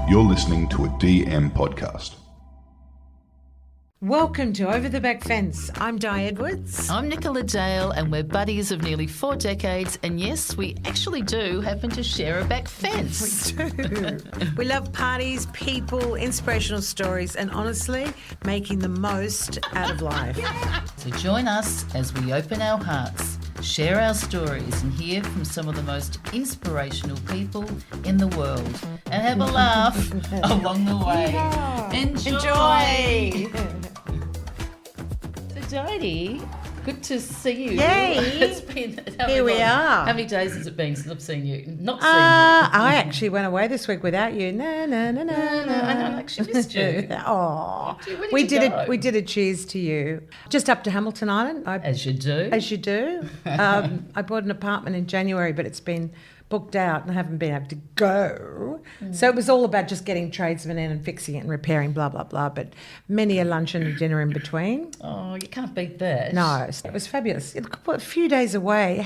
You're listening to a DM podcast. Welcome to Over the Back Fence. I'm Di Edwards. I'm Nicola Dale, and we're buddies of nearly 4 decades. And yes, we actually do happen to share a back fence. We do. We love parties, people, inspirational stories, and honestly, making the most out of life. So join us as we open our hearts, share our stories, and hear from some of the most inspirational people in the world, and have a laugh along the way. Yeah. Enjoy. So, Dodie, good to see you. Yay. It's been Here we are. How many days has it been since I've seen you? Not seen I actually went away this week without you. No. I actually missed you. Oh, Where we you did go? it. We did a cheers to you. Just up to Hamilton Island. As you do. As you do. I bought an apartment in January, but it's been booked out and I haven't been able to go. So it was all about just getting tradesmen in and fixing it and repairing, blah, blah, blah. But many a lunch and a dinner in between. Oh, you can't beat that. No, it was fabulous. A few days away,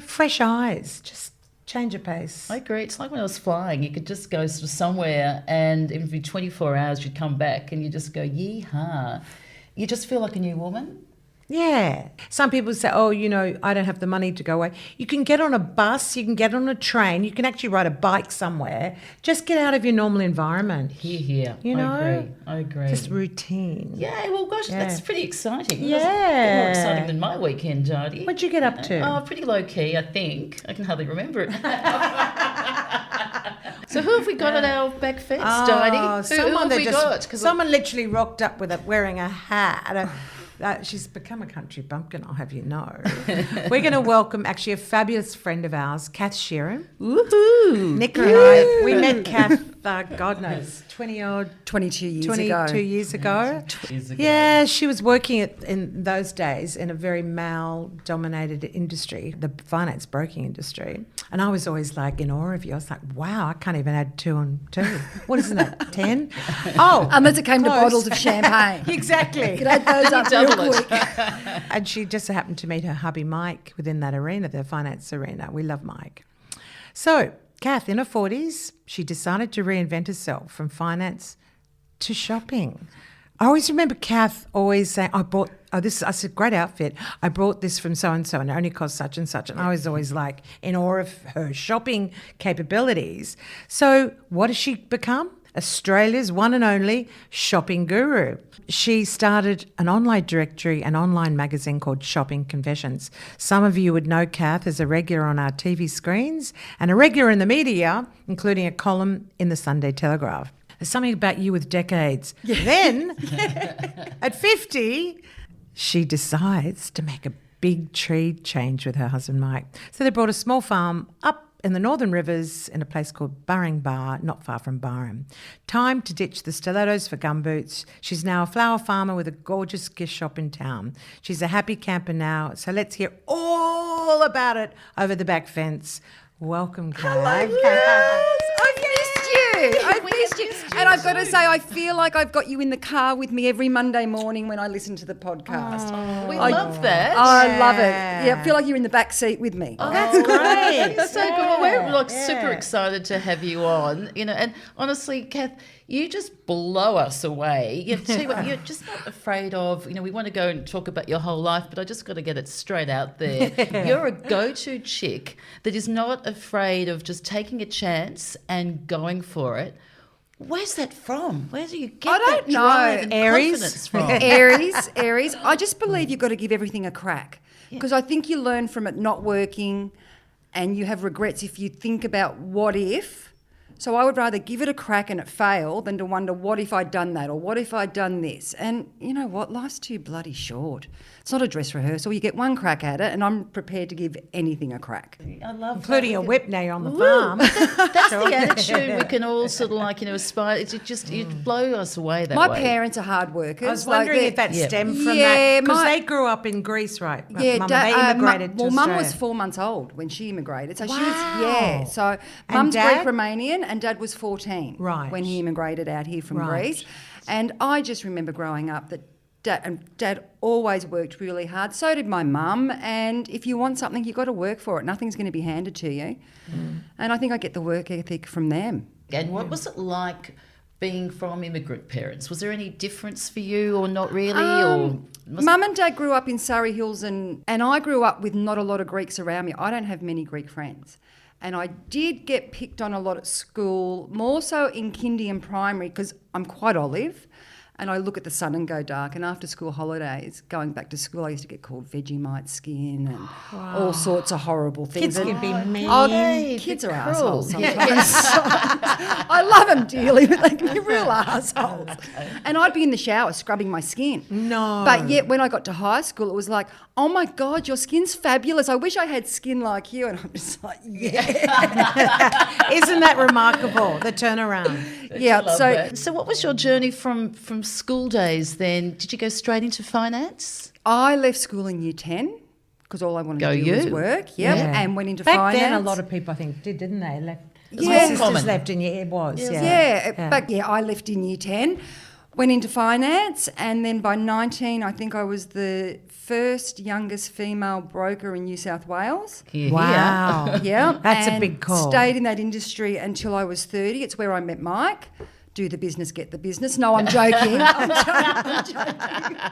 fresh eyes, just change of pace. I agree. It's like when I was flying. You could just go sort of somewhere and even if you're 24 hours, you'd come back and you just go, yee-haw. You just feel like a new woman. Yeah. Some people say, I don't have the money to go away. You can get on a bus, you can get on a train, you can actually ride a bike somewhere. Just get out of your normal environment. Here. You know? I agree. Just routine. Yeah, well, gosh, that's pretty exciting. Yeah. That's more exciting than my weekend, Jodie. What'd you get up to? Oh, pretty low-key, I think. I can hardly remember it. So who have we got at our back fence, Jodie? Who have we got? Someone literally rocked up wearing a hat. She's become a country bumpkin, I'll have you know. We're going to welcome actually a fabulous friend of ours, Kath Sheeran. Woohoo! Nicola and I, we met Kath, God knows, 22 years ago. Yeah, she was working in those days in a very male-dominated industry, the finance broking industry. And I was always like in awe of you. I was like, wow, I can't even add 2 and 2. What isn't that, 10? Oh, unless it came to bottles of champagne. Exactly. You could add those up real quick. And she just happened to meet her hubby Mike within that arena, the finance arena. We love Mike. So Kath, in her 40s, she decided to reinvent herself from finance to shopping. I always remember Kath always saying, I said, great outfit. I brought this from so-and-so and it only cost such and such. And I was always like in awe of her shopping capabilities. So what has she become? Australia's one and only shopping guru. She started an online directory, an online magazine called Shopping Confessions. Some of you would know Kath as a regular on our TV screens and a regular in the media, including a column in the Sunday Telegraph. There's something about you with decades. Yeah. Then, at 50, she decides to make a big tree change with her husband Mike. So they brought a small farm up in the Northern Rivers in a place called Burringbar, not far from Byron. Time to ditch the Stilettos for Gumboots. She's now a flower farmer with a gorgeous gift shop in town. She's a happy camper now, so let's hear all about it over the back fence. Welcome, Kath. Hello, Kath. I've missed you. I've missed you. And I've got to say, I feel like I've got you in the car with me every Monday morning when I listen to the podcast. We love that. I love it. Yeah, I feel like you're in the back seat with me. Oh, that's great. That's so good. Well, we're super excited to have you on. And honestly, Kath, you just blow us away. You tell you what, you're just not afraid of, we want to go and talk about your whole life, but I just got to get it straight out there. You're a go-to chick that is not afraid of just taking a chance and going for it. Where's that from? Where do you get that drive and confidence from? Aries. I just believe you've got to give everything a crack because I think you learn from it not working and you have regrets if you think about what if. So I would rather give it a crack and it fail than to wonder what if I'd done that or what if I'd done this. And you know what? Life's too bloody short. It's not a dress rehearsal. You get one crack at it and I'm prepared to give anything a crack. I love including a whip now you're on the farm. That's the attitude we can all sort of aspire. You'd blow us away that way. My parents are hard workers. I was wondering if that stemmed from that. Because they grew up in Greece, right? Yeah, they immigrated to Australia. Mum was 4 months old when she immigrated. So she was, so Mum's Greek-Romanian and Dad was 14 when he immigrated out here from Greece. And I just remember growing up that Dad always worked really hard. So did my mum. And if you want something, you've got to work for it. Nothing's going to be handed to you. And I think I get the work ethic from them. And what was it like being from immigrant parents? Was there any difference for you or not really? Mum and Dad grew up in Surrey Hills and I grew up with not a lot of Greeks around me. I don't have many Greek friends. And I did get picked on a lot at school, more so in kindy and primary because I'm quite olive. And I look at the sun and go dark. And after school holidays, going back to school, I used to get called Vegemite skin and all sorts of horrible things. Kids can be mean. Kids are cruel. assholes sometimes. I love them dearly, but they can be real assholes. And I'd be in the shower scrubbing my skin. No. But yet when I got to high school, it was like, oh my God, your skin's fabulous. I wish I had skin like you. And I'm just like, yeah. Isn't that remarkable, the turnaround? Yeah. So what was your journey from school days then? Did you go straight into finance? I left school in year 10 because all I wanted to do was work. Yep. Yeah. And went into Back finance. then, a lot of people, I think, didn't they? Left. Yeah. My sisters Common. left in year. It was. Yeah. I left in year 10, went into finance, and then by 19, I think I was the first youngest female broker in New South Wales. Wow. Yeah. That's a and big call. Stayed in that industry until I was 30. It's where I met Mike. Do the business, get the business. No, I'm joking. I'm joking.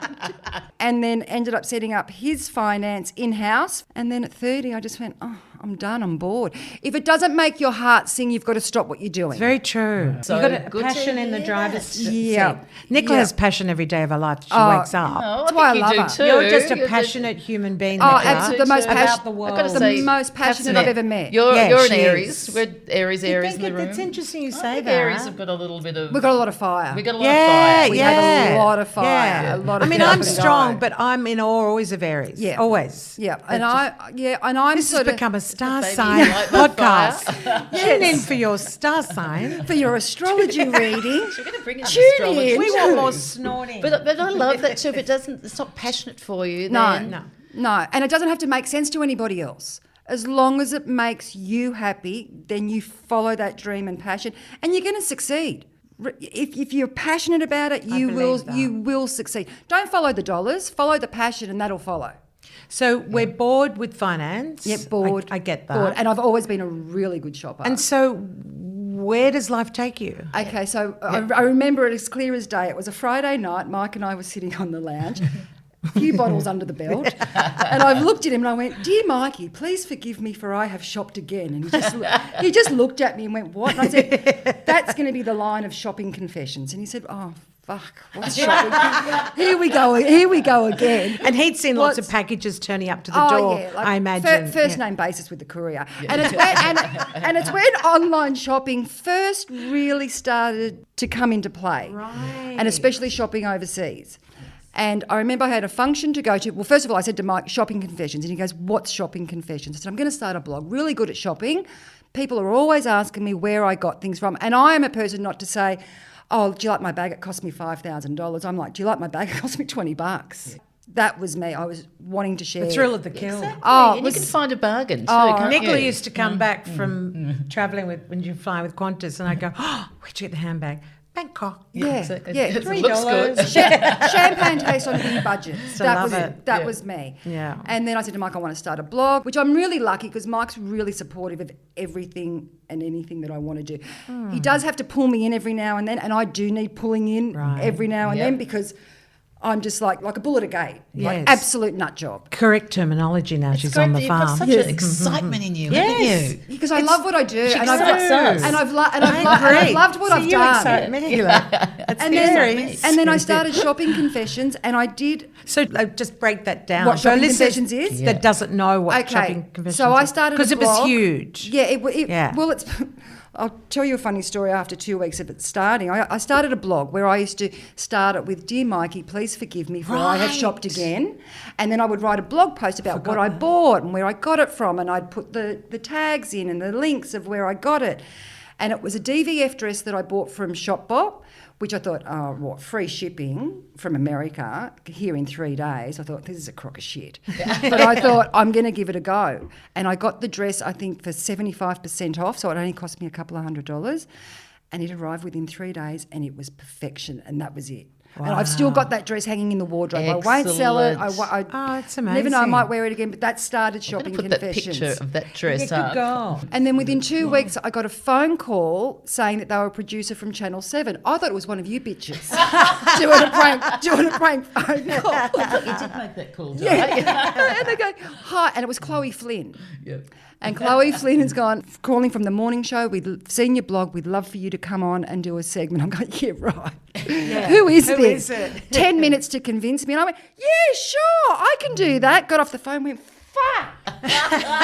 And then ended up setting up his finance in-house. And then at 30, I just went, I'm done, I'm bored. If it doesn't make your heart sing, you've got to stop what you're doing. It's very true. So You've got a good to passion in the hear driver's that. seat. Yeah. Nicola Yeah. has passion every day of her life. She wakes up. Oh, That's why I think love you her. do too. You're just a You're passionate human being, Oh, Nicola. absolutely. The most about passionate. the world. I've got to say, The most passionate I've ever met. You're Yeah, an she Aries. is. We're Aries You in think the room. it's interesting you I say think that. Aries have got a little bit of... We've got a lot of fire. We got a lot of Yeah, fire. We yeah. have a lot of fire. Yeah. A lot of I mean, get I'm up and strong, go. but I'm in awe always of Aries. Yeah. Always. Yeah, and I'm This has sort of become a star Baby, sign you like my podcast. Tune in for your star sign. for your astrology reading. We're going to bring in Tune astrology. in. We want more snorting. But I love that too. If it's not passionate for you, No, then no, and it doesn't have to make sense to anybody else. As long as it makes you happy, then you follow that dream and passion, and you're going to succeed. If you're passionate about it, you believe will succeed. Don't follow the dollars, follow the passion, and that'll follow. So we're bored with finance. Yep, bored. I get that. Bored. And I've always been a really good shopper. And so where does life take you? Okay, so I remember it as clear as day. It was a Friday night. Mike and I were sitting on the lounge, a few bottles under the belt, and I looked at him and I went, "Dear Mikey, please forgive me for I have shopped again." And he just looked at me and went, "What?" And I said, "That's going to be the line of shopping confessions." And he said, "Oh, fuck, what's shopping? Here we go again." And he'd seen lots of What's- packages turning up to the door, yeah, like I imagine. First name basis with the courier. And it's when online shopping first really started to come into play. Right. And especially shopping overseas. And I remember I had a function to go to. Well, first of all, I said to Mike, shopping confessions. And he goes, "What's shopping confessions?" I said, "I'm going to start a blog. Really good at shopping. People are always asking me where I got things from. And I am a person not to say, oh, do you like my bag? It cost me $5,000. I'm like, do you like my bag? It cost me $20. That was me. I was wanting to share. The thrill of the kill. Exactly. Oh, and you can find a bargain too, Oh, can't Nicola you? used to come back from travelling when you fly with Qantas, and I'd go, where'd you get the handbag? Bangkok. Yeah, Exactly. yeah. It $3. looks good. Champagne tastes on a budget. So That love was it. That was me. Yeah. And then I said to Mike, I want to start a blog, which I'm really lucky because Mike's really supportive of everything and anything that I want to do. He does have to pull me in every now and then, and I do need pulling in Right. every now and Yep. then because I'm just like a bull at a gate, like Yes. absolute nut job. Correct terminology now. It's She's great on the that you've got farm. such an excitement in you, Yes. haven't you? Because I love what I do, and excites us. I've Great. loved what I've you done. excite me. That's And then I started shopping confessions, and I did. So just break that down. What for shopping listeners confessions is? that doesn't know what Okay, shopping confessions so I is. started because a it was blog. huge. Yeah, Yeah. well, it's. I'll tell you a funny story after 2 weeks of it starting. I started a blog where I used to start it with, "Dear Mikey, please forgive me for I have shopped again." And then I would write a blog post about what I bought and where I got it from, and I'd put the tags in and the links of where I got it. And it was a DVF dress that I bought from Shopbop, which I thought, oh, what, free shipping from America here in 3 days. I thought, this is a crock of shit. But I thought, I'm going to give it a go. And I got the dress, I think, for 75% off, so it only cost me a couple of $100. And it arrived within 3 days, and it was perfection, and that was it. And I've still got that dress hanging in the wardrobe. I won't sell it. I it's amazing. never know, I might wear it again, but that started shopping Put confessions. that picture of that dress Good up. girl. And then within 2 weeks, I got a phone call saying that they were a producer from Channel 7. I thought it was one of you bitches doing a prank phone call. You did make that call, didn't Yeah. And they go, hi. And it was Chloe Flynn. you? And Chloe Flynn has gone, calling from the morning show. We've seen your blog. We'd love for you to come on and do a segment. I'm going, yeah, right. Who is Who this? is it? 10 minutes to convince me. And I went, yeah, sure, I can do that. Got off the phone, went, fuck.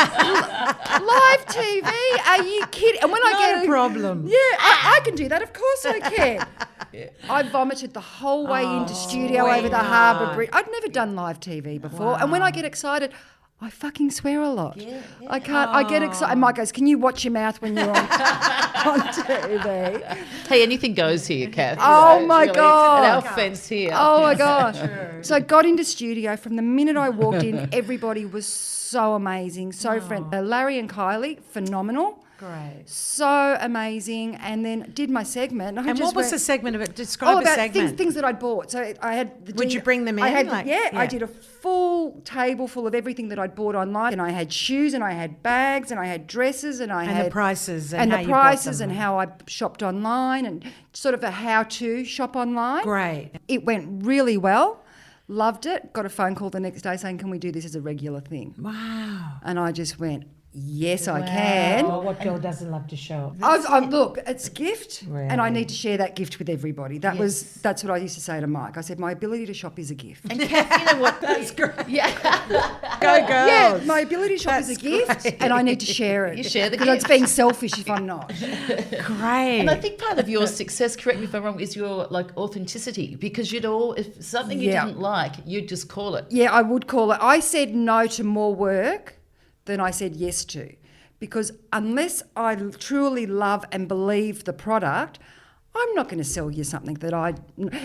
Live TV? Are you kidding? And when I get No problem. Yeah, I can do that. Of course I can. I vomited the whole way into studio over the Harbour Bridge. I'd never done live TV before. And when I get excited, I fucking swear a lot. I can't. I get excited. And Mike goes, "Can you watch your mouth when you're on TV?" Hey, anything goes here, Kath. Oh, my God. At our fence here. Oh my gosh! So I got into studio. From the minute I walked in, everybody was so amazing, so friendly. Larry and Kylie, phenomenal. Great. So amazing. And then did my segment. And what was the segment of it? Describe a about segment. things that I'd bought. So I had. Would you bring them in? I had, Like- I did a full table full of everything that I'd bought online, and I had shoes, and I had bags, and I had dresses, and I had the prices and how the you bought prices, them. and how I shopped online, and sort of a how-to shop online. Great. It went really well. Loved it. Got a phone call the next day saying, "Can we do this as a regular thing?" Wow. And I just went, "Yes, I can." Oh, what girl doesn't love to show up? Look, it's a gift, and I Really? need to share that gift with everybody. That's what I used to say to Mike. I said, my ability to shop is a gift. And Kath, you know what? That's great. Yeah. Go girls. Yeah, my ability to shop is a That's gift, great. and I need to share it. You share the because it's gift. being selfish if I'm not. Great. And I think part of your success, correct me if I'm wrong, is your authenticity. Because if something you Yeah. didn't like, you'd just call it. Yeah, I would call it. I said no to more work than I said yes to. Because unless I truly love and believe the product, I'm not going to sell you something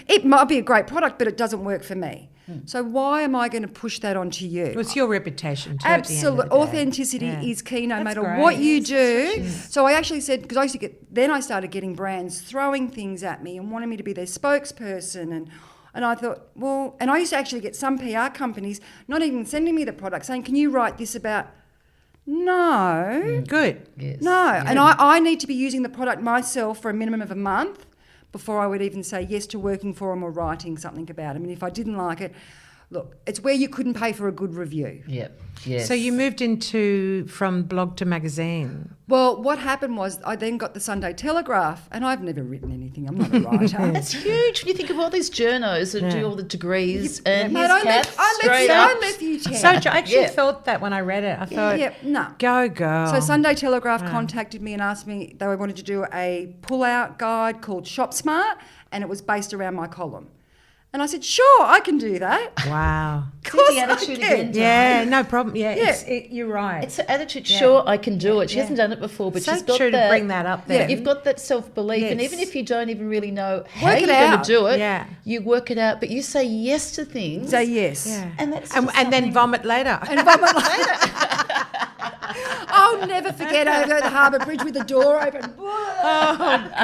it might be a great product, but it doesn't work for me. So why am I going to push that onto you? It's your reputation too. Absolutely. At the end of the day. Authenticity Yeah. is key no That's matter great. what you do. So I actually said, because I used to then I started getting brands throwing things at me and wanting me to be their spokesperson. And I thought, well, and I used to actually get some PR companies not even sending me the product, saying, can you write this about? No. Good. Yes. No. And I need to be using the product myself for a minimum of a month before I would even say yes to working for them or writing something about them. And if I didn't like it, look, it's where you couldn't pay for a good review. Yep. Yes. So you moved from blog to magazine. Well, what happened was I then got the Sunday Telegraph, and I've never written anything. I'm not a writer. That's huge when you think of all these journos that do all the degrees. And Mate, here's I Kath, left straight up. you 10. So I actually Yeah. thought that when I read it. I thought, no. go girl. So Sunday Telegraph contacted me and asked me they wanted to do a pull-out guide called Shop Smart, and it was based around my column. And I said, sure, I can do that. Wow. Of course the attitude I can. again. Yeah, no problem. Yeah, Yeah. you're right. It's an attitude. Sure, I can do it. She hasn't done it before, but So she's got true to that. bring that up there. But you've got that self-belief, and Yes. even if you don't even really know how Work it you're going out. to do it, Yeah. you work it out. But you say yes to things. Say yes. Yeah. And that's and just then something- vomit later. And vomit later. I'll never forget over the Harbour Bridge with the door open. Oh God.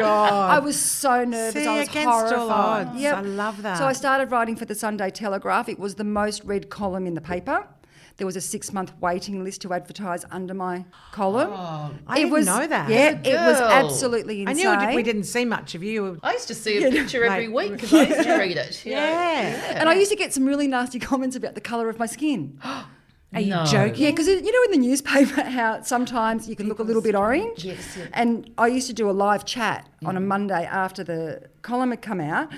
I was so nervous. See, I was against all horrified. odds. I love that. So I started writing for the Sunday Telegraph. It was the most read column in the paper. There was a 6-month waiting list to advertise under my column. I didn't know that. Yeah, Good it was girl. absolutely I insane. knew we didn't see much of you. I used to see a picture every Like- week because I used to read it. you know. Yeah. And I used to get some really nasty comments about the colour of my skin. Are you No. joking? Yeah, because you know in the newspaper how sometimes you can look a little bit orange. Yes, yeah. And I used to do a live chat on a Monday after the column had come out,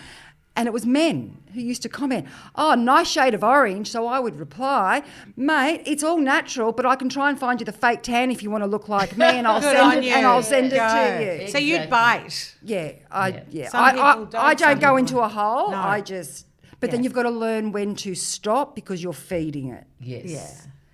and it was men who used to comment, "Oh, nice shade of orange." So I would reply, "Mate, it's all natural, but I can try and find you the fake tan if you want to look like me, and I'll Good send on it you. and I'll send it Go. to you." So you'd Exactly. bite. Yeah, Yeah. Some people don't, I some don't go people- into a hole. No. I just. But then Yeah. you've got to learn when to stop because you're feeding it. Yes. Yeah.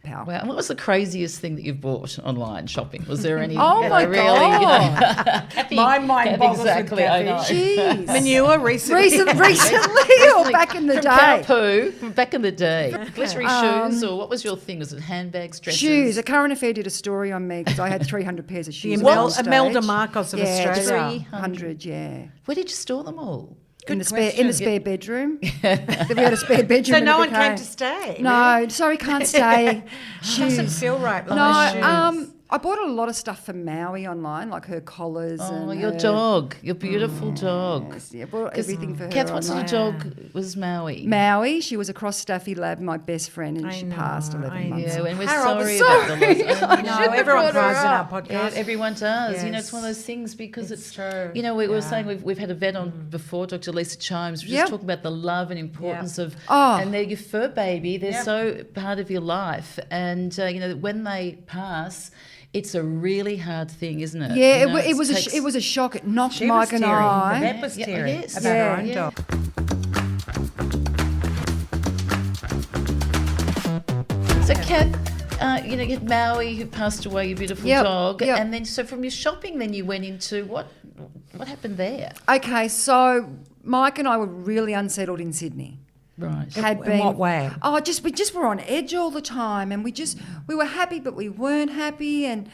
Pal. Wow. And what was the craziest thing that you've bought online shopping? Was there any? Oh my really, God. Kathy, My mind Kathy, boggles with exactly. I know. Kathy. Jeez. Manure recently. Recently or back in the From cow day? poo, from back in the day. Glittery shoes, or what was your thing? Was it handbags, dresses? Shoes. A current affair did a story on me because I had 300 pairs of shoes. The on Imelda stage. Marcos of yeah, Australia. 300, yeah. Where did you store them all? in the spare bedroom. We had a spare bedroom. So and no it one came became- to stay? No, really? sorry, can't stay. Doesn't Shoes. feel right. With No, those shoes. I bought a lot of stuff from Maui online, like her collars. Oh, and your her, dog, your beautiful dog. Yes, yeah, bought everything for her. Kath, what sort of online. dog was Maui? Maui, she was a cross Staffy lab, my best friend, and I she know, passed 11 I months Yeah, ago. and we're Harold was sorry about the loss. No, shouldn't have everyone brought her cries in our up. podcast. Yeah, everyone does. You know, Yes. it's one of those things because it's true. You know, we were Yeah. saying we've had a vet on before, Dr. Lisa Chimes, Yep. just talking about the love and importance of, Oh. and they're your fur baby. They're Yep. so part of your life, and you know, when they pass, it's a really hard thing, isn't it? Yeah, You know, it was takes- it was a shock. It knocked She Mike was and tearing. I. The vet was Yeah, tearing yes. about her own Yeah. dog. So, Kath, you know, you had Maui who passed away, your beautiful Yep, dog, yep. and then so from your shopping, then you went into what happened there? Okay, so Mike and I were really unsettled in Sydney. Right. Had In been what way? Oh, we just were on edge all the time, and we were happy, but we weren't happy, and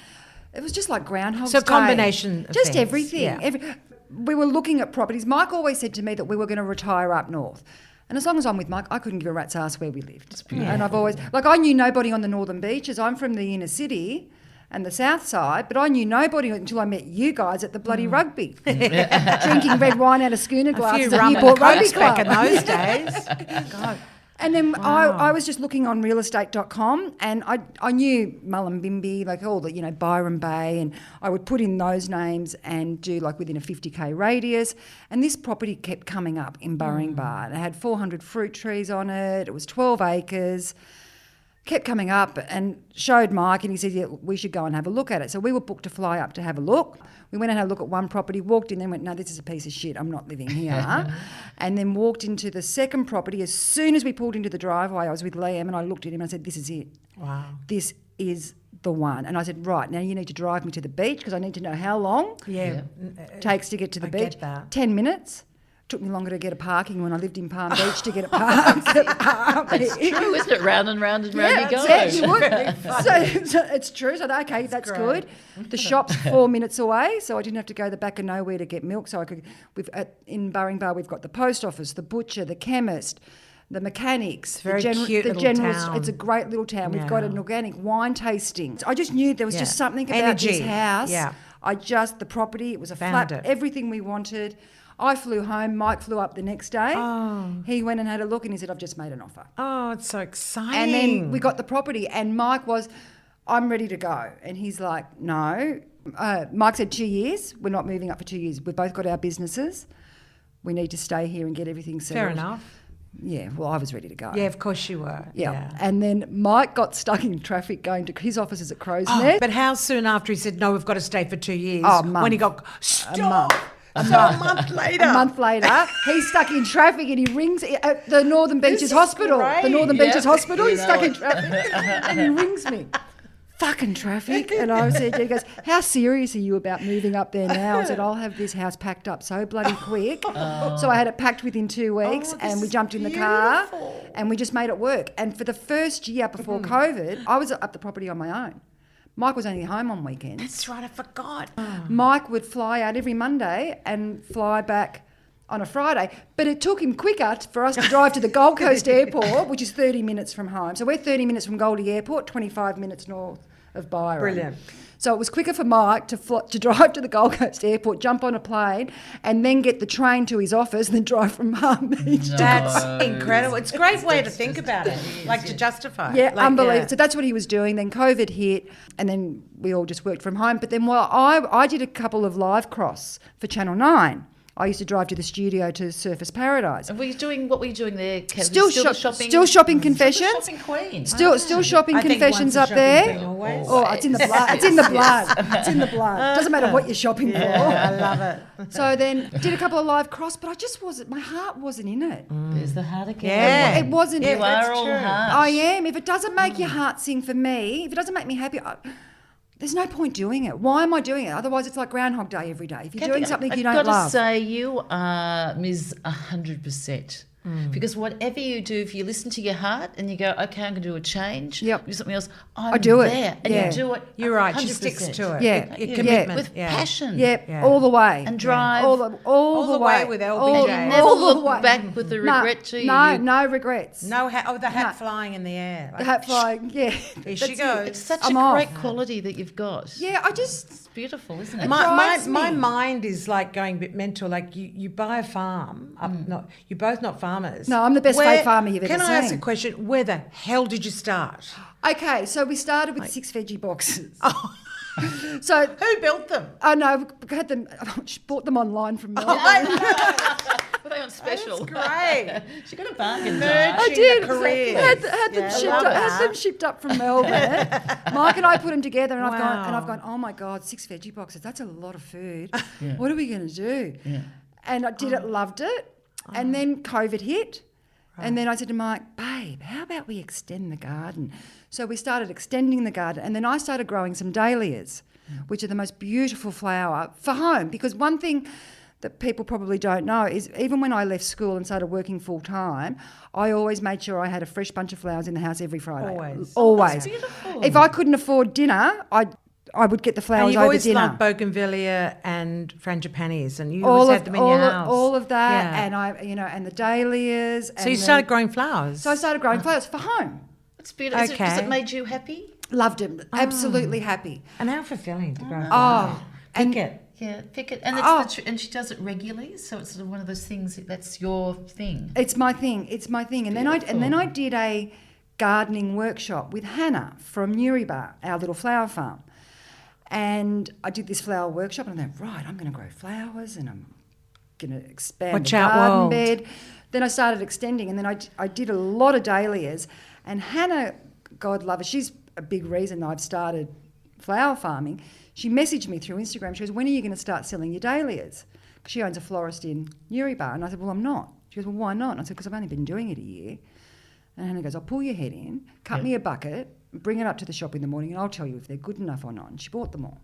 it was just like Groundhog's So a Day. combination of just things, everything. yeah. We were looking at properties. Mike always said to me that we were going to retire up north. And as long as I'm with Mike, I couldn't give a rat's ass where we lived. And I've always, like, I knew nobody on the northern beaches. I'm from the inner city and the south side, but I knew nobody until I met you guys at the bloody rugby. Drinking red wine out of schooner A few glasses at rum and Newport Rugby cokes back Club. in those days. God. And then Wow. I was just looking on realestate.com, and I knew Mullumbimby, like all the, you know, Byron Bay, and I would put in those names and do like within a 50k radius. And this property kept coming up in Burringbar. And it had 400 fruit trees on it. It was 12 acres. Kept coming up and showed Mike, and he said, yeah, we should go and have a look at it. So we were booked to fly up to have a look. We went and had a look at one property, walked in, then went, no, this is a piece of shit. I'm not living here. And then walked into the second property. As soon as we pulled into the driveway, I was with Liam, and I looked at him and I said, this is it. Wow. This is the one. And I said, right, now you need to drive me to the beach because I need to know how long Yeah. it takes to get to the I beach. get that. 10 minutes. Took me longer to get a parking when I lived in Palm Beach to get it parked. That's true, isn't it? Round and round and round you go. Yeah, you would. So it's true. So okay, that's great. good. The shop's 4 minutes away, so I didn't have to go the back of nowhere to get milk. So I could. In Burringbar, we've got the post office, the butcher, the chemist, the mechanics, very the cute little general. town. It's a great little town. We've got Yeah. an organic wine tasting. I just knew there was Yeah. just something about Energy. this house. Yeah. The property. It was a Found flat. it. Everything we wanted. I flew home. Mike flew up the next day. Oh. He went and had a look, and he said, "I've just made an offer." Oh, it's so exciting. And then we got the property, and Mike was, I'm ready to go. And he's like, no. Mike said 2 years. We're not moving up for 2 years. We've both got our businesses. We need to stay here and get everything settled. Fair enough. Yeah, well, I was ready to go. Yeah, of course you were. Yeah. And then Mike got stuck in traffic going to his offices at Crow's Oh, Nest. but how soon after he said, no, we've got to stay for 2 years? Oh, a month. When he got, stop. month. So a month later. A month later, he's stuck in traffic and he rings at the Northern Beaches is Hospital. great. The Northern Yeah. Beaches Hospital, You he's know stuck in it. traffic and he rings me. Fucking traffic. And I said, he goes, how serious are you about moving up there now? I said, I'll have this house packed up so bloody quick. So I had it packed within 2 weeks, Oh, this and we is jumped in the car beautiful. and we just made it work. And for the first year before COVID, I was up the property on my own. Mike was only home on weekends. That's right, I forgot. Mike would fly out every Monday and fly back on a Friday. But it took him quicker for us to drive to the Gold Coast Airport, which is 30 minutes from home. So we're 30 minutes from Goldie Airport, 25 minutes north of Byron. Brilliant. So it was quicker for Mike to drive to the Gold Coast Airport, jump on a plane, and then get the train to his office and then drive from Palm Beach. That's incredible. It's a great way to think about it, like to justify. Yeah, Like, unbelievable. So that's what he was doing. Then COVID hit, and then we all just worked from home. But then while I did a couple of live cross for Channel 9. I used to drive to the studio to Surface Paradise. And what were you doing there, Kevin? Still shopping confessions. Shopping queen. Still shopping I think confessions once up a shopping there. queen, always. Oh, it's in the blood. It's in the blood. It's in the blood. Doesn't matter what you're shopping Yeah, for. I love it. So then did a couple of live cross, but I just wasn't. My heart wasn't in it. There's the heart again. Yeah. It wasn't. Yeah, You that's are all true. heart. I am. If it doesn't make your heart sing for me, if it doesn't make me happy, there's no point doing it. Why am I doing it? Otherwise, it's like Groundhog Day every day. If you're doing something you don't I've got love. to say, you are Ms. 100%. Because whatever you do, if you listen to your heart and you go, okay, I'm going to do a change, Yep. do something else, I do it. there. And Yeah. you do it. You're right. 100%. She sticks to it. Yeah. Your Yeah. commitment. With passion. Yep, Yeah. all the way. And drive. All the way. with All- LBJ. And you never all the look way. back with the regret to you. No regrets. No hat. Oh, the hat No. flying in the air. The hat flying, yeah. There she That's it. goes. It's such I'm a off. great quality that you've got. Yeah, I just... It's beautiful, isn't it? My drives my me. mind is like going a bit mental. Like you buy a farm. You're both not farmers. No, I'm the best paid farmer you've ever Can I ask seen. a question? Where the hell did you start? Okay, so we started with 6 veggie boxes. Oh. So, Who built them? oh no, we had them, bought them online from Melbourne. Were they on special? That's great. She got a bargain. Nerd. I She- did. careers. Had them Yeah, I shipped love up, that. had them shipped up from Melbourne. Mike and I put them together, and Wow. I've gone. Oh my God, 6 veggie boxes. That's a lot of food. What are we going to do? Yeah. And I did it, loved it, and then COVID hit. And then I said to Mike, babe, how about we extend the garden? So we started extending the garden, and then I started growing some dahlias, which are the most beautiful flower for home. Because one thing that people probably don't know is even when I left school and started working full time, I always made sure I had a fresh bunch of flowers in the house every Friday. Always. Always. That's beautiful. If I couldn't afford dinner, I would get the And flowers you've over always dinner. loved bougainvillea and frangipanis, and you always had them in your house. all of that, Yeah. and and the dahlias. So and you the- started growing flowers. So I started growing flowers for home. It's beautiful. Is it, because Okay. it made you happy? Loved it. Absolutely happy. And how fulfilling to grow flowers. Oh, and Pick it. Yeah, pick it. And it's Oh. and she does it regularly, so it's sort of one of those things that's your thing. it's my thing. It's my thing. And then I did a gardening workshop with Hannah from Burringbar, our little flower farm. And I did this flower workshop, and I thought, right, I'm going to grow flowers, and I'm going to expand Watch the out, garden world. bed. Then I started extending, and then I did a lot of dahlias. And Hannah, God love her, she's a big reason I've started flower farming. She messaged me through Instagram. She goes, when are you going to start selling your dahlias? 'Cause she owns a florist in Burringbar. And I said, well, I'm not. She goes, well, why not? And I said, because I've only been doing it a year. And Hannah goes, I'll pull your head in, cut me a bucket, bring it up to the shop in the morning, and I'll tell you if they're good enough or not. And she bought them all.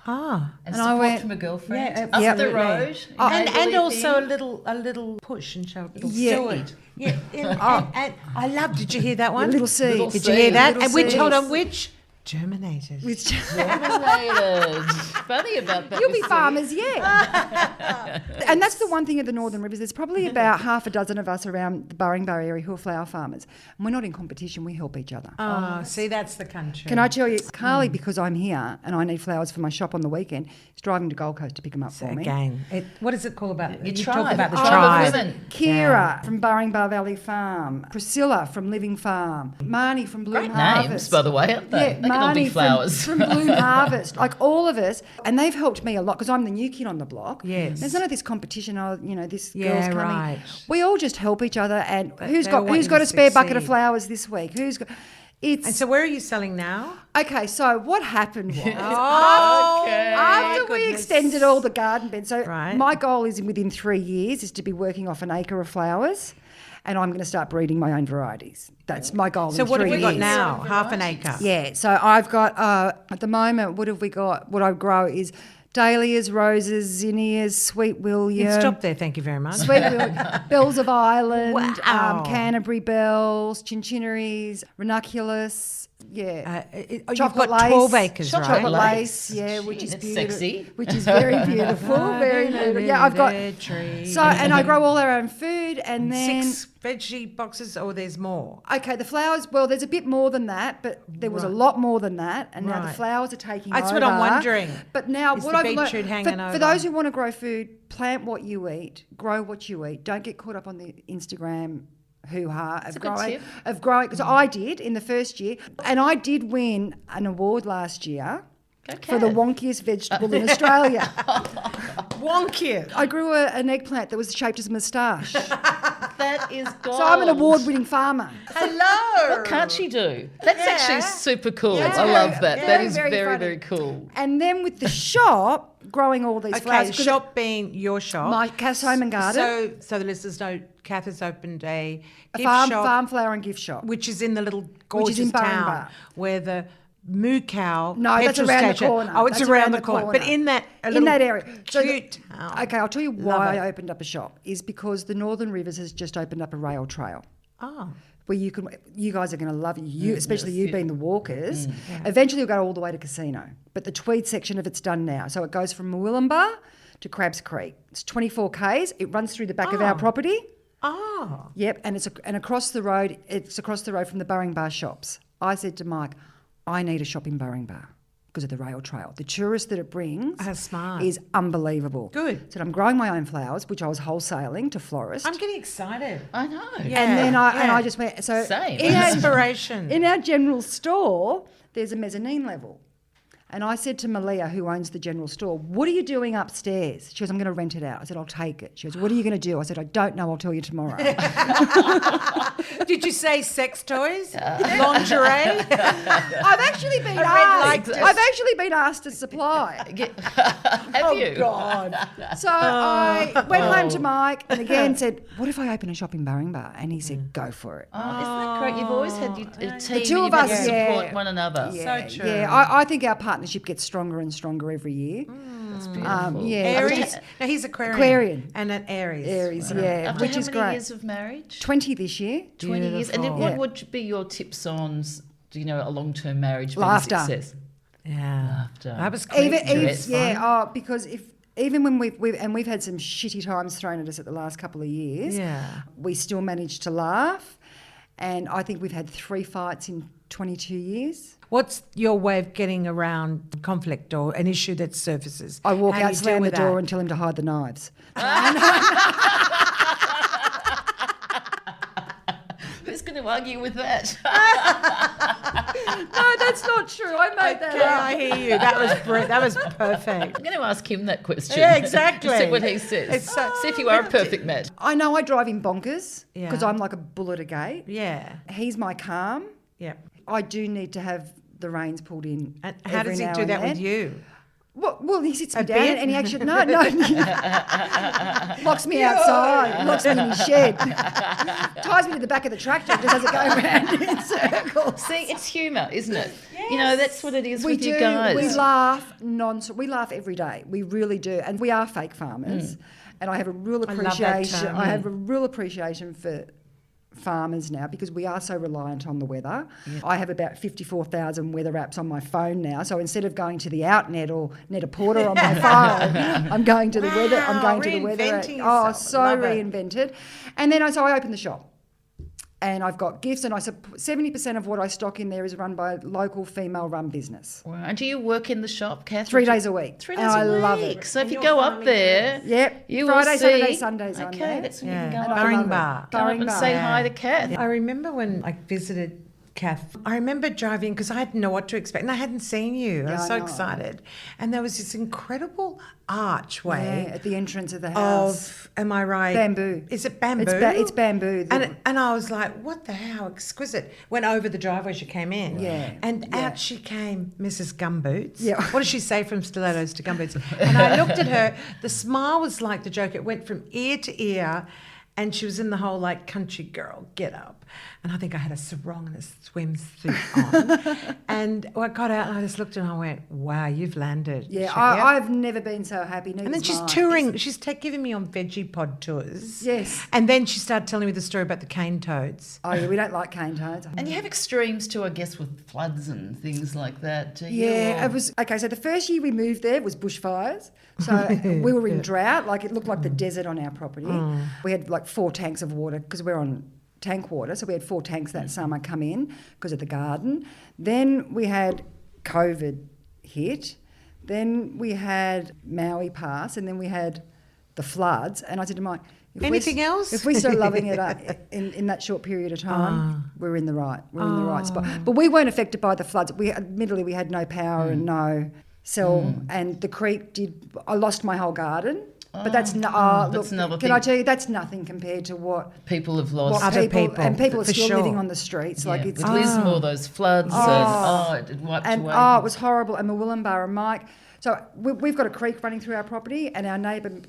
Ah. And And I support went- from a girlfriend. Yeah, Up the absolutely. road. And neighbourly also thing. a little push and show a little Yeah. seed. Yeah. And I love. Did you hear that one? little seed. Little Did you hear seed. that? Little And which? seeds. Hold on. Which? Germinated. Germinated. Funny about that. You'll be Missy. farmers, yeah. And that's the one thing at the Northern Rivers. There's probably about half a dozen of us around the Burringbar area who are flower farmers. And we're not in competition, we help each other. Oh, see, that's the country. Can I tell you, Carly, because I'm here and I need flowers for my shop on the weekend, is driving to Gold Coast to pick them up for me. Again, what is it called about? Your you tribe. talk about the Tribe of tribe. women. Kira from Burringbar Valley Farm, Priscilla from Living Farm, Marnie from Bloom Great Harvest. names, by the way, aren't they? Yeah, They can all be Marnie flowers. from Bloom Harvest, like all of us, and they've helped me a lot because I'm the new kid on the block. Yes. There's none of this competition. Oh, this Yeah, girl's coming. right. We all just help each other, and who's they all got want who's you got to a spare bucket of succeed. flowers this week? Who's got? It's And so, where are you selling now? okay. So what happened was. Oh, After we goodness. extended all the garden beds, so Right. my goal is within 3 years is to be working off an acre of flowers, and I'm going to start breeding my own varieties. That's my goal. So in what have 3 we got years. now? Half an acre. Yeah, so I've got at the moment. What have we got? What I grow is dahlias, roses, zinnias, sweet william. Stop there. Thank you very much. Sweet william, bells of Ireland, Wow. Canterbury bells, chinchinaries, ranunculus. Yeah. You've Chocolate got lace, 12 acres, right? chocolate Lace. lace, yeah, which is That's beautiful. sexy. Which is very beautiful, very beautiful. Yeah, I've got so, and I grow all our own food, and then 6 veggie boxes, or there's more. okay, the flowers. Well, there's a bit more than that, but there was a Right. lot more than that, and now the Right. flowers are taking That's over. what I'm wondering. But now, Is what the I've learned beetroot hanging for over? those who want to grow food, plant what you eat, grow what you eat. Don't get caught up on the Instagram hoo-ha a of good growing, tip. because I did in the first year, and I did win an award last year for the Kath. wonkiest vegetable in Australia. Wonky. I grew an eggplant that was shaped as a moustache. So That is gold. I'm an award-winning farmer. Hello. What can't she do? That's Yeah. actually super cool. Yeah. I love that. Yeah. That is Very, very, very very, funny. cool. And then with the shop, growing all these flowers. Okay, 'cause shop being your shop. My Kath's Home and Garden. So the listeners know Kath has opened a A gift farm, shop, farm flower and gift shop. which is in the little Which is gorgeous in town Burringbar. where the Moo Cow No, that's petrol around the station. corner. Oh, it's That's around the corner. But in that area. So cute town. okay, I'll tell you Love why it. I opened up a shop is because the Northern Rivers has just opened up a rail trail. Oh. Where you guys are going to love it, especially you being the walkers. Yeah. Eventually you'll go all the way to Casino. But the Tweed section of it's done now. So it goes from Murwillumbah to Crabs Creek. It's 24 Ks. It runs through the back of our property. Oh. Yep, and across the road, it's across the road from the Burringbar shops. I said to Mike, I need a shop in Burringbar because of the rail trail. The tourists that it brings Smart. is unbelievable. Good. So I'm growing my own flowers, which I was wholesaling to florists. I'm getting excited. I know. Yeah. And then I just went, so Same. Inspiration. in our general store, there's a mezzanine level. And I said to Malia, who owns the general store, what are you doing upstairs? She goes, I'm going to rent it out. I said, I'll take it. She goes, what are you going to do? I said, I don't know. I'll tell you tomorrow. Did you say sex toys? Lingerie? I've actually been asked to supply. Have you? God. So I went home to Mike and again said, what if I open a shop in Burringbar? And he said, go for it. Oh, isn't that great? You've always had a team. two and of you've had us, to yeah. support one another. So true. Yeah, I think our partnership gets stronger and stronger every year. That's beautiful. Yeah, Aries? No, he's Aquarian. Aquarian. And an Aries. Aries, yeah, After which how is many great. years of marriage? 20 this year. 20 years. And then Beautiful. what Yeah. would be your tips on, a long-term marriage being Laughter. a success? Yeah. Laughter. That was great. Because even when we've had some shitty times thrown at us at the last couple of years, Yeah. we still managed to laugh. And I think we've had 3 fights in 22 years. What's your way of getting around conflict or an issue that surfaces? I walk How do out, you deal slam the with door that? and tell him to hide the knives. Who's going to argue with that? No, that's not true. I made that Okay, up. I hear you. That was perfect. I'm going to ask him that question. Yeah, exactly. See what he says. It's so- See if you are a perfect match. I know I drive him bonkers Yeah. because I'm like a bull at a gate. Yeah. He's my calm. Yeah. I do need to have the reins pulled in. And how every does he now do and that then. with you? Well, he sits me A down bit? and he actually locks me outside, locks me in his shed, ties me to the back of the tractor, and just has it go around in circles. See, it's humour, isn't it? You know, that's what it is We with do. you guys. We laugh We laugh every day. We really do, and we are fake farmers. And I have a real love that appreciation. term. I have a real appreciation for farmers now because we are so reliant on the weather. I have about 54,000 weather apps on my phone now. So instead of going to the Outnet or Net-a-Porter on my phone, I'm going to the weather. I'm going to the weather. Reinventing Oh, yourself. so Love it. reinvented. And then I opened the shop. And I've got gifts, and 70% of what I stock in there is run by a local female-run business. Wow. And do you work in the shop, Kath? 3 days a week. 3 And days a I week. love it. So if And you you're go up farming there, Yep. you Friday, will see. Saturday, Sundays on Okay, there. that's when you Yeah. can go And up. I love it. Burringbar. Go up and say Burringbar. hi to Kath. I remember when I visited Kath, I remember driving because I didn't know what to expect and I hadn't seen you. I was I so know. excited. And there was this incredible archway At the entrance of the house. of, am I right? Bamboo. Is it bamboo? It's bamboo. And I was like, what the hell, exquisite. Went over the driveway she came in. Yeah. And Yeah. out she came, Mrs. Gumboots. Yeah. What does she say from stilettos to gumboots? And I looked at her, the smile was like the joke. It went from ear to ear. And she was in the whole like country girl get up. And I think I had a sarong and a swimsuit on. And I got out and I just looked and I went, wow, you've landed. Yeah, She- I've never been so happy. and then she's Mike. touring. She's giving me on veggie pod tours. Yes. And then she started telling me the story about the cane toads. Oh, yeah, we don't like cane toads. And you have extremes too, I guess, with floods and things like that. Do you? Yeah, Or- it was okay. So the first year we moved there was bushfires. So we were in drought, like it looked like the desert on our property. We had like 4 tanks of water because we're on tank water. So we had 4 tanks that summer come in because of the garden. Then we had COVID hit. Then we had Maui pass, and then we had the floods. And I said to Mike, Anything else? If we start loving it in that short period of time, we're in the right. We're in the right spot. But we weren't affected by the floods. Admittedly, we had no power and no cell, and the creek did. I lost my whole garden. But that's that's another Can thing. I tell you, that's nothing compared to what People have lost. Other people, and people are for still sure. living on the streets. Yeah, Like it's with Lismore, those floods, and it wiped and away. it was horrible. And Murwillumbah and Mike. So we've got a creek running through our property, and our neighbour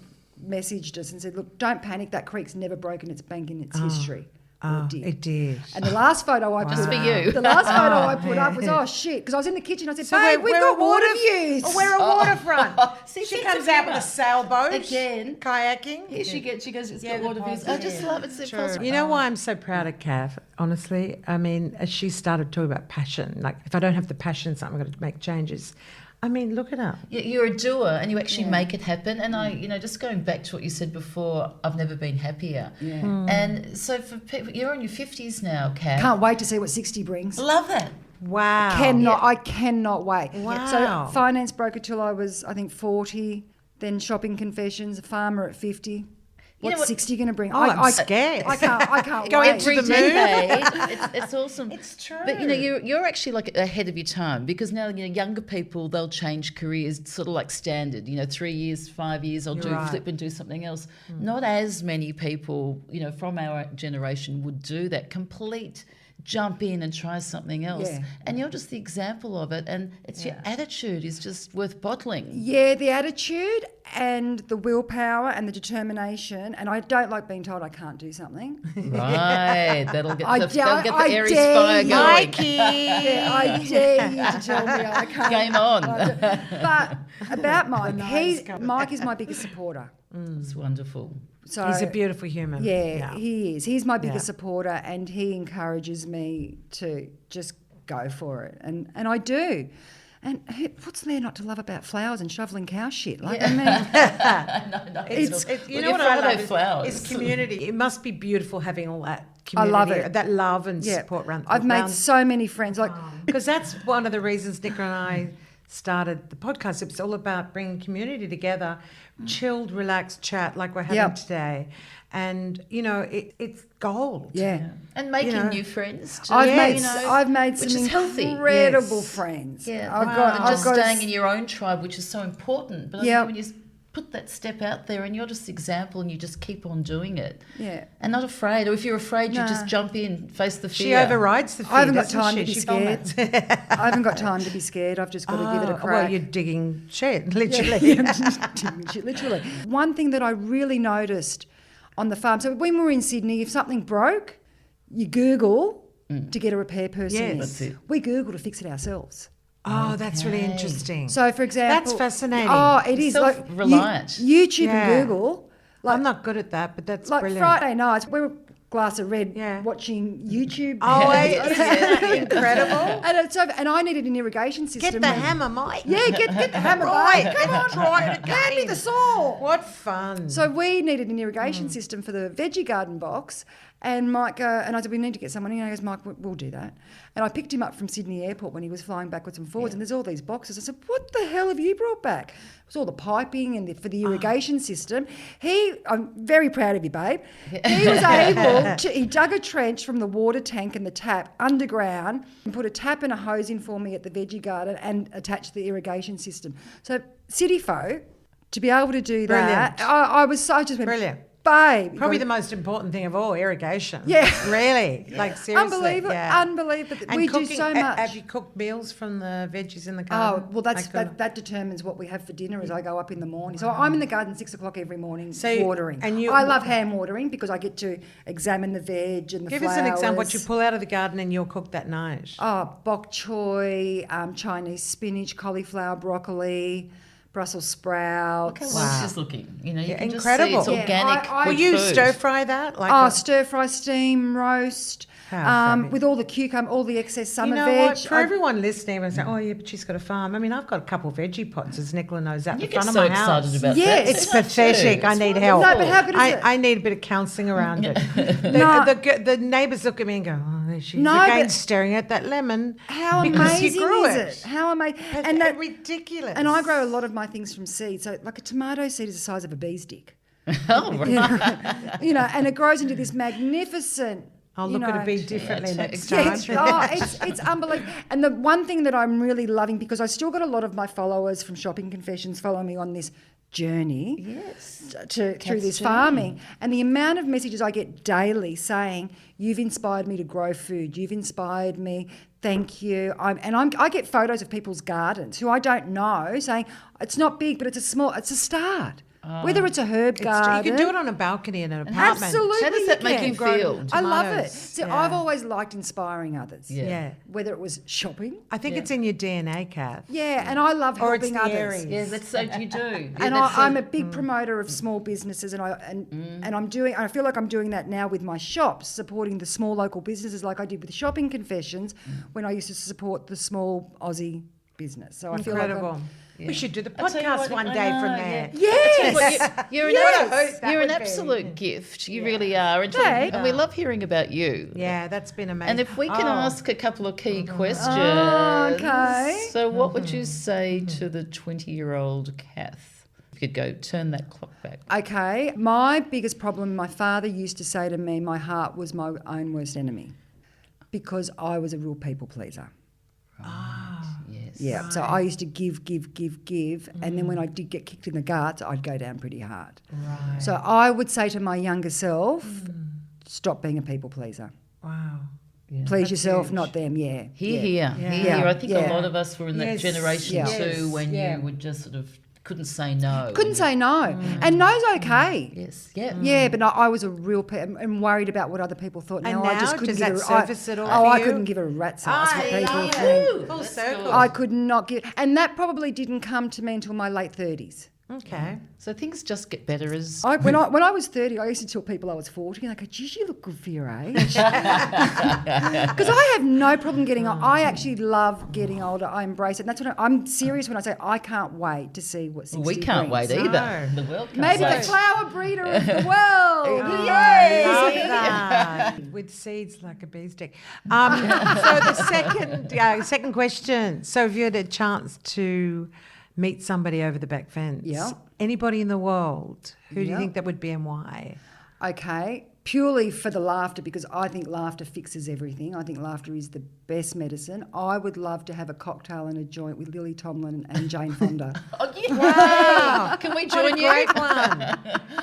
messaged us and said, "Look, don't panic. That creek's never broken its bank in its history." Oh, did. it did. And the last photo I put Just for you. The last photo I put up was, oh shit, because I was in the kitchen. I said, So babe, we've we're got a water water views. Oh, we're a waterfront. See, she sense comes of out with humour. a sailboat. Again. Kayaking. Here she goes, it's got the water views. positive. I just love it. It's True. impossible. You know why I'm so proud of Kath, honestly? I mean, as she started talking about passion, like if I don't have the passion in something, I've got to make changes. I mean, look it up. You're a doer and you actually make it happen. And I, just going back to what you said before, I've never been happier. Yeah. And so for people, you're in your 50s now, Kath. Can't wait to see what 60 brings. Love that. Wow. I cannot wait. Wow. So finance broker till I was, I think, 40, then shopping confessions, a farmer at 50. You know What's what- 60 going to bring? I'm scared. I can't Go wait. into Every the moon. decade, it's awesome. It's true. But you're actually like ahead of your time because now younger people, they'll change careers sort of like standard. 3 years, 5 years, I'll do right. flip and do something else. Not as many people from our generation would do that complete jump in and try something else. Yeah. And you're just the example of it. And it's your attitude is just worth bottling. Yeah, the attitude and the willpower and the determination. And I don't like being told I can't do something. Right. That'll get I the, dare- they'll get the I Aries dare fire you. going. Mikey. Yeah, I dare you to tell me I can't. Game on. But about Mike, nose coming. Mike is my biggest supporter. It's wonderful. So He's a beautiful human. Yeah, he is. He's my biggest Yeah. supporter, and he encourages me to just go for it, and I do. And what's there not to love about flowers and shoveling cow shit? Like, I mean, No, It's, Look you know at what I Friday love flowers. is community. It must be beautiful having all that I community, love it. that love and yeah, support around. I've made so many friends. Like, because that's one of the reasons Nicola and I started the podcast. It's all about bringing community together, chilled, relaxed chat like we're having Yep. today, and it's gold. yeah. And making know. new friends. Too, I've made which some is healthy. incredible Yes. friends. Yeah, I've just got staying in your own tribe, which is so important. But I Yeah. think when you put that step out there and you're just example and you just keep on doing it. Yeah. And not afraid. Or if you're afraid, you Nah. just jump in, face the She fear. overrides the fear. I haven't got doesn't time she? to be She scared. vomits. I haven't got time to be scared. I've just got to give it a crack. Well, you're digging shit, literally. Literally. One thing that I really noticed on the farm, so when we were in Sydney, if something broke, you Google to get a repair person Yes. in. That's it. We Google to fix it ourselves. Oh, that's really Okay. interesting. So, for example... That's fascinating. Oh, it is. Like, Self-reliant. YouTube Yeah. and Google. Like, I'm not good at that, but that's like brilliant. Friday nights, we're a glass of red Yeah. watching YouTube. Oh, videos. isn't that incredible? And, it's over, and I needed an irrigation system. Get the when- hammer, Mike. Yeah, get the hammer, Right, babe. come on, try it again. Hand me the saw. What fun. So we needed an irrigation system for the veggie garden box, and Mike and I said we need to get someone in. And he goes, Mike, we'll do that. And I picked him up from Sydney Airport when he was flying backwards and forwards, and there's all these boxes. I said, what the hell have you brought back? It was all the piping and for the irrigation system. I'm very proud of you, babe. He was able to. He dug a trench from the water tank and the tap underground and put a tap and a hose in for me at the veggie garden and attached the irrigation system. So city folk, to be able to do that, Brilliant. I was so just went, Brilliant. babe. you Probably gotta- the most important thing of all, irrigation. Yeah. Really. Like, seriously. Unbelievable, yeah. unbelievable. And We cooking, do so much. Have you cooked meals from the veggies in the Oh, garden? well, Like, that determines what we have for dinner as I go up in the morning. So I'm in the garden 6 o'clock every morning So watering. and you- I love hand watering because I get to examine the veg and the Give flowers. us an example what you pull out of the garden and you'll cook that night. Oh, bok choy, Chinese spinach, cauliflower, broccoli, Brussels sprouts. Look how well she's looking. You Yeah, can incredible. just see it's Yeah, organic. I- Will good you food. stir fry that? Like Oh, a- stir fry, steam, roast, How fabulous. with all the cucumber, all the excess you summer know veg. what? For everyone listening, and say, "Oh yeah, but she's got a farm." I mean, I've got a couple of veggie pots, as Nicola knows, out You the get front so of my house. excited about Yes. that. It's Don't you? pathetic. I It's need help. wonderful. No, but how good is it? I need a bit of counselling around it. No. The neighbours look at me and go, "Oh, there she is No, again, but staring at that lemon." How because you amazing grew is it? it? How amazing! And that ridiculous. And I grow a lot of my things from seed. So, like a tomato seed is the size of a bee's dick. Oh, right. And it grows into this magnificent. I'll look at a bee differently next Yeah, time. It's unbelievable. And the one thing that I'm really loving, because I still got a lot of my followers from Shopping Confessions follow me on this journey Yes. through Kath's this journey. farming, and the amount of messages I get daily saying, "You've inspired me to grow food. You've inspired me. Thank you." I get photos of people's gardens who I don't know saying, "It's not big, but it's a start." Whether it's a herb You garden. can do it on a balcony in an apartment. Absolutely. How does that make you can. feel? I love it. Tomatoes, See, yeah. I've always liked inspiring others. Yeah. Whether it was shopping. I think it's in your DNA, Kath. Yeah, and I love Or it's helping the others. Aries. Yeah, that's so you do. Yeah, And that's so- I'm a big promoter of small businesses, and I feel like I'm doing that now with my shops, supporting the small local businesses, like I did with Shopping Confessions when I used to support the small Aussie business. So I feel Incredible. like We should do the I'll tell you podcast what, one I day know, from yeah. there. yes, You're Yes. That you're an would be. absolute gift. You really are. And, Hey. and we love hearing about you. Yeah, that's been amazing. And if we can Oh. ask a couple of key questions. okay. So what would you say to the 20-year-old Kath? If you could go turn that clock back. Okay, my biggest problem, my father used to say to me, my heart was my own worst enemy because I was a real people pleaser. Yes. Yeah, so I used to give, and then when I did get kicked in the guts, I'd go down pretty hard. Right. So I would say to my younger self, stop being a people pleaser. Wow. Please yourself, huge. not them, yeah. Here. Yeah. I think Yeah. a lot of us were in that Yes. generation Yes. too when Yeah. you would just sort of couldn't say no. Couldn't say no. And no's okay. Yes. Yeah. Yeah, but no, I was a real and worried about what other people thought. And I just now, couldn't does give that a, surface at all Oh, for I you? couldn't give a rat's ass what I people love think. it. Full That's circle. good. I could not give, and that probably didn't come to me until my late 30s. Okay. So things just get better as When I was 30, I used to tell people I was 40, and they go, geez, you look good for your age. Because I have no problem getting old. I actually love getting older. I embrace it. And that's what I'm serious when I say I can't wait to see what 60 we can't brings. wait either. No. The world can't Maybe wait. the flower breeder of the world. Oh, Yay! I love that. With seeds like a bee stick. So the second question. So if you had a chance to meet somebody over the back fence, Yeah. anybody in the world, who do you Yeah. think that would be and why? Okay, purely for the laughter, because I think laughter fixes everything. I think laughter is the best medicine. I would love to have a cocktail and a joint with Lily Tomlin and Jane Fonda. Oh, yeah. Wow. Can we What join a you? great one.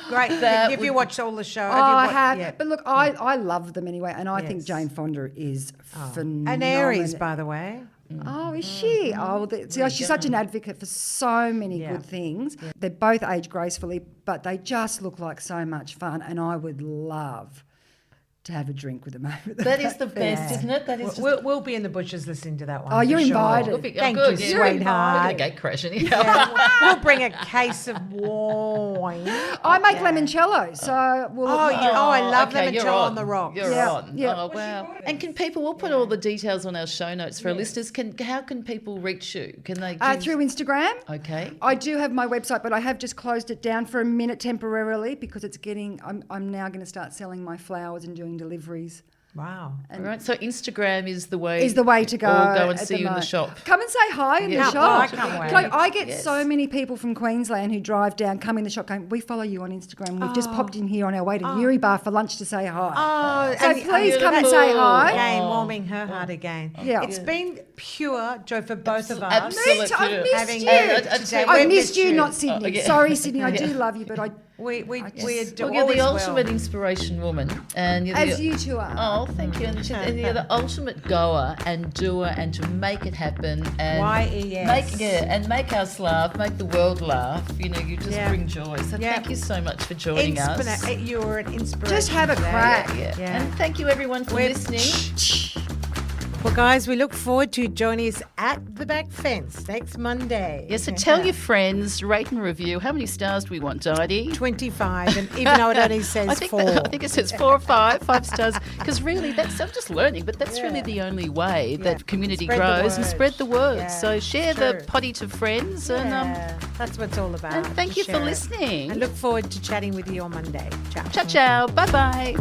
Great. That Have you would- watched all the show? Oh, I you have. Yeah. But look, I love them anyway, and I think Yes. Jane Fonda is phenomenal. An Aries, by the way. Oh, is she? Oh, she's such an advocate for so many Yeah. good things. They both age gracefully, but they just look like so much fun, and I would love to have a drink with them over the That is the back best, fence. isn't it? That is just We'll be in the bushes listening to that one. Oh, you're for sure. invited. We'll be- Thank good, you, yeah. sweetheart. We're going to gate crash anyhow. Yeah, we'll bring a case of wine. I make limoncello, so we'll. I love okay, limoncello you're on the rocks. You're Yeah, on. yeah. Oh, wow. And can people, we'll put all the details on our show notes for our listeners. How can people reach you? Can they? Through Instagram. Okay. I do have my website, but I have just closed it down for a minute temporarily because it's getting. I'm now going to start selling my flowers and doing deliveries. Wow. All right. So Instagram is the way. Is the way to go. Or go and at see you in the moment. shop. Come and say hi in Yeah. the Oh, I shop. can't wait. Like, I get Yes. so many people from Queensland who drive down, come in the shop, going, "We follow you on Instagram. We've just popped in here on our way to Burringbar for lunch to say hi." Oh, So please come and say hi. Again, warming her heart again. Yeah. It's been pure joy for both of us. Absolute I've joy. missed Having you. you I'd today. say We've I've missed you, you. not Sydney. yeah. Sorry, Sydney. I do Yeah. love you, but We adore Well, you're the always ultimate will. inspiration woman. And you're as the, you two are. Oh, thank you. And you're the ultimate goer and doer and to make it happen and YES. make us laugh, make the world laugh. You know, you just Yeah. bring joy. So Yeah. thank you so much for joining us. You're an inspiration. Just have a today. crack. Yeah. And thank you everyone for listening. Well, guys, we look forward to joining us at the back fence next Monday. Yeah, so tell your friends, rate and review. How many stars do we want, Didi? 25, and even though it only says I think 4. I think it says 4 or 5 stars. Because really, I'm just learning, but that's really the only way that community Spread the grows and word. spread the word. Yeah, So share it's the true. potty to friends and That's what it's all about. thank to you for share it. listening. And look forward to chatting with you on Monday. Ciao. Ciao, ciao. Bye bye.